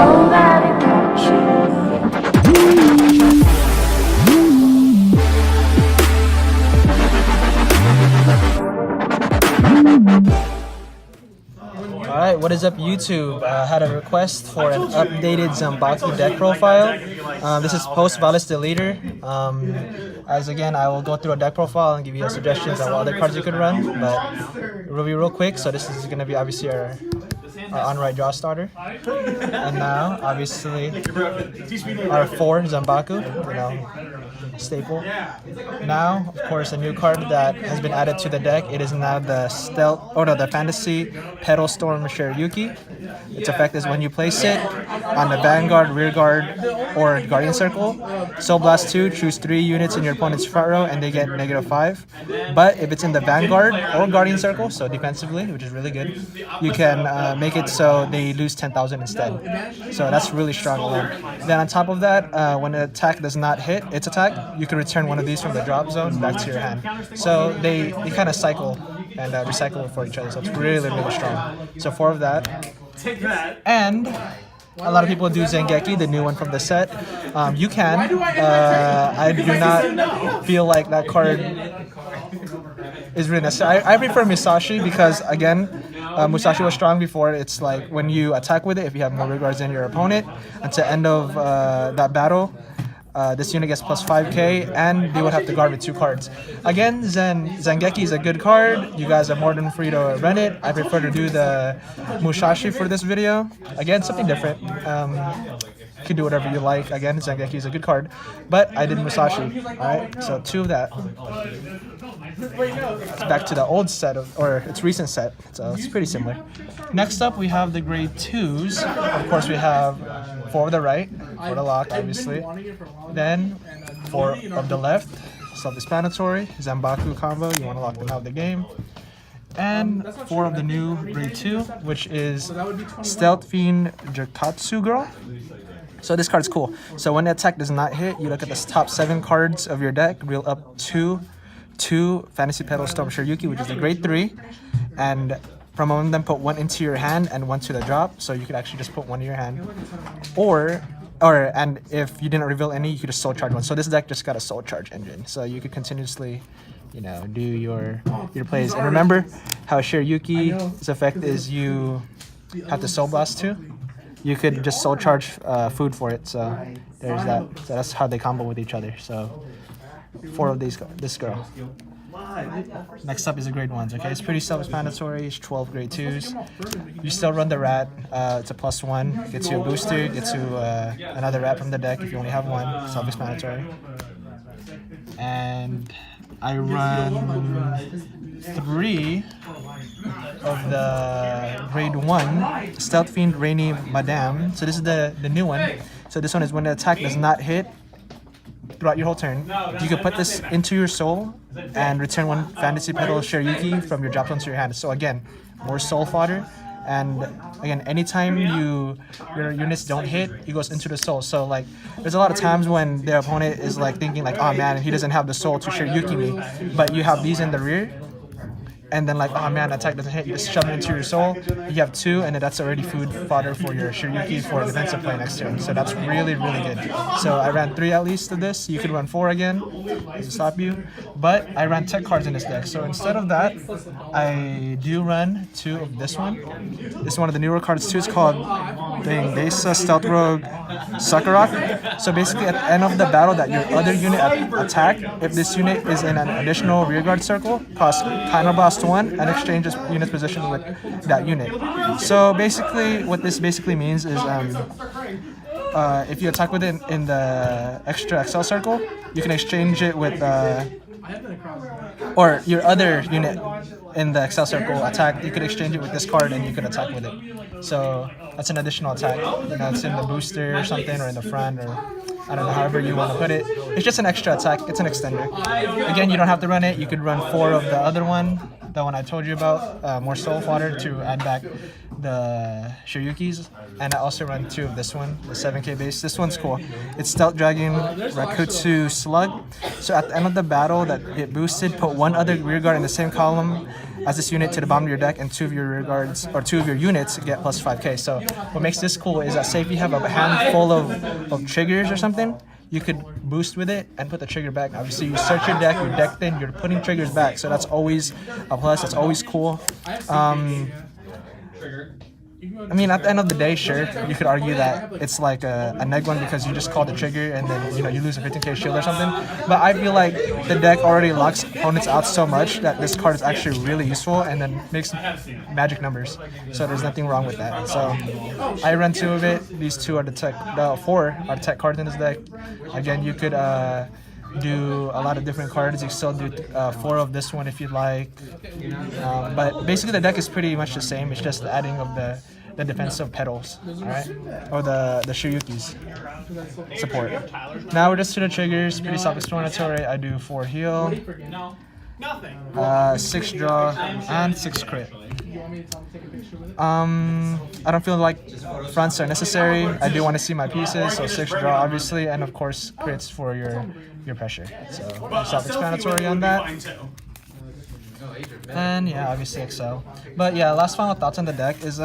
Alright, what is up YouTube? I had a request for an updated Zanbaku deck profile. This is post VILEST DELETOR. As again, I will go through a deck profile and give you suggestions on what other cards you could run, but it will be real quick. So this is going to be obviously our on-right draw starter. And now, obviously, our 4 Zanbaku, staple. Now, of course, a new card that has been added to the deck. It is now the the Fantasy Petal Storm SHIRAYUKI. Its effect is when you place it on the Vanguard, Rear Guard, or Guardian Circle. Soul Blast 2, choose 3 units in your opponent's front row and they get -5. But if it's in the Vanguard or Guardian Circle, so defensively, which is really good, you can make it so they lose 10,000 instead. So that's really strong alone. Then on top of that, when an attack does not hit its attack, you can return one of these from the drop zone back to your hand. So they kind of cycle and recycle for each other. So it's really, really strong. So 4 of that. And a lot of people do Zanbaku, the new one from the set. You can. I do not feel like that card is really necessary. I prefer Musashi because, again, Musashi was strong before. It's like when you attack with it, if you have more regards than your opponent, at the end of that battle, this unit gets plus 5k, and they would have to guard with 2 cards. Again, Zanbaku is a good card. You guys are more than free to run it. I prefer to do the Musashi for this video. Again, something different. You can do whatever you like. Again, Zanbaku is a good card, but I did Musashi. Alright, so 2 of that. It's back to the old set, or its recent set, so it's pretty similar. Next up, we have the grade 2s. Of course, we have 4 of the right, for the lock, obviously. Then 4 of the left, self-explanatory, Zanbaku combo, you want to lock them out of the game. And 4 of the new grade 2, which is Stealth Fiend Jakatsu Girl. So this card's cool. So when the attack does not hit, you look at the top 7 cards of your deck, reel up 2 Fantasy Petal Storm SHIRAYUKI, which is the grade 3, and from among them put 1 into your hand and 1 to the drop. So you could actually just put 1 in your hand, and if you didn't reveal any, you could just soul charge 1. So this deck just got a soul charge engine, so you could continuously, do your plays. And remember how SHIRAYUKI's effect is you have to soul blast 2. You could just soul charge food for it. So there's that. So that's how they combo with each other. So 4 of this girl. Next up is the grade 1s. Okay, it's pretty self-explanatory. It's 12 grade 2s. You still run the rat. It's a +1. Gets you a booster. Gets you another rat from the deck if you only have 1. Self-explanatory. And I run 3 of the grade 1 Stealth Fiend Rainy Madame. So this is the new one. So this one is when the attack does not hit throughout your whole turn, you can put this into your soul and return 1 Fantasy Petal SHIRAYUKI from your drop zone to your hand. So again, more soul fodder. And again, anytime your units don't hit, it goes into the soul. So like, there's a lot of times when the opponent is like thinking like, oh man, he doesn't have the soul to SHIRAYUKI me, but you have these in the rear. And then like, oh man, attack doesn't hit, you just shove it into your soul. You have 2, and then that's already food fodder for your SHIRAYUKI for defensive play next turn. So that's really, really good. So I ran 3 at least of this. You could run 4 again, to stop you. But I ran tech cards in this deck. So instead of that, I do run 2 of this one. This is one of the newer cards too. It's called Besa Stealth Rogue Sakurak. So basically at the end of the battle that your other unit attack, if this unit is in an additional rearguard circle, cost counterblast 1 and exchanges unit's position with that unit. So basically what this basically means is if you attack with it in the extra XL circle, you can exchange it with or your other unit in the XL circle attack, you could exchange it with this card and you could attack with it. So that's an additional attack. It's in the booster or something, or in the front, or I don't know, however you want to put it. It's just an extra attack. It's an extender. Again, you don't have to run it. You could run 4 of the other one, the one I told you about, more soul fodder to add back the SHIRAYUKIs. And I also run 2 of this one, the 7k base. This one's cool. It's Stealth Dragon Rakutsu Slug. So at the end of the battle that it boosted, put 1 other rearguard in the same column as this unit to the bottom of your deck, and 2 of your regards or 2 of your units get plus 5k. So what makes this cool is that say if you have a handful of triggers or something, you could boost with it and put the trigger back. Obviously, you search your deck, you're deck thin, you're putting triggers back, so that's always a plus. That's always cool. I mean, at the end of the day, sure, you could argue that it's like a neg one because you just call the trigger and then, you know, you lose a 15k shield or something. But I feel like the deck already locks opponents out so much that this card is actually really useful and then makes magic numbers. So there's nothing wrong with that. So I run 2 of it. These 2 are the 4 are tech cards in this deck. Again, you could do a lot of different cards. You can still do 4 of this one if you'd like. But basically the deck is pretty much the same. It's just the adding of the defensive petals, alright? Or the Shirayuki's support. Now we're just to the triggers, pretty self-explanatory. I do 4 heal, 6 draw, and 6 crit. I don't feel like fronts are necessary. I do want to see my pieces, so 6 draw obviously, and of course crits for your pressure. So self-explanatory on that. And yeah, obviously Excel. But yeah, last final thoughts on the deck is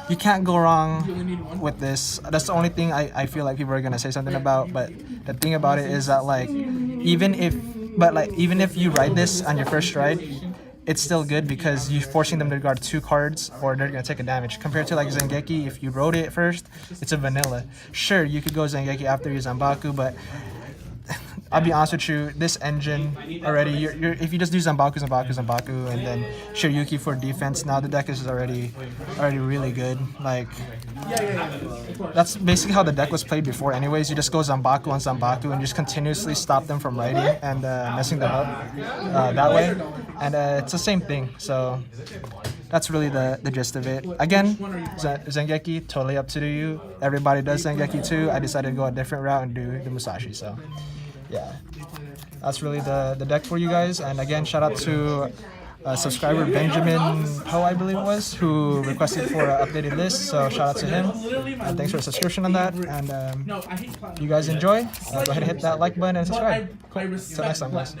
you can't go wrong with this. That's the only thing I feel like people are gonna say something about. But the thing about it is that like even if you ride this on your first ride, it's still good because you're forcing them to guard 2 cards or they're gonna take a damage. Compared to like Zanbaku, if you rode it first, it's a vanilla. Sure, you could go Zanbaku after your Zanbaku, but I'll be honest with you, this engine already, if you just do Zanbaku, and then Shirayuki for defense, now the deck is already really good. Like, that's basically how the deck was played before anyways. You just go Zanbaku on Zanbaku and just continuously stop them from writing and messing them up that way. And it's the same thing, so that's really the gist of it. Again, Zanbaku, totally up to you. Everybody does Zanbaku too. I decided to go a different route and do the Musashi, so yeah, that's really the deck for you guys. And again, shout out to subscriber Benjamin Poe, I believe it was, who requested for an updated list, so shout out to him. Thanks for the subscription on that, and you guys enjoy. Go ahead and hit that like button and subscribe. Cool. Until next time, guys.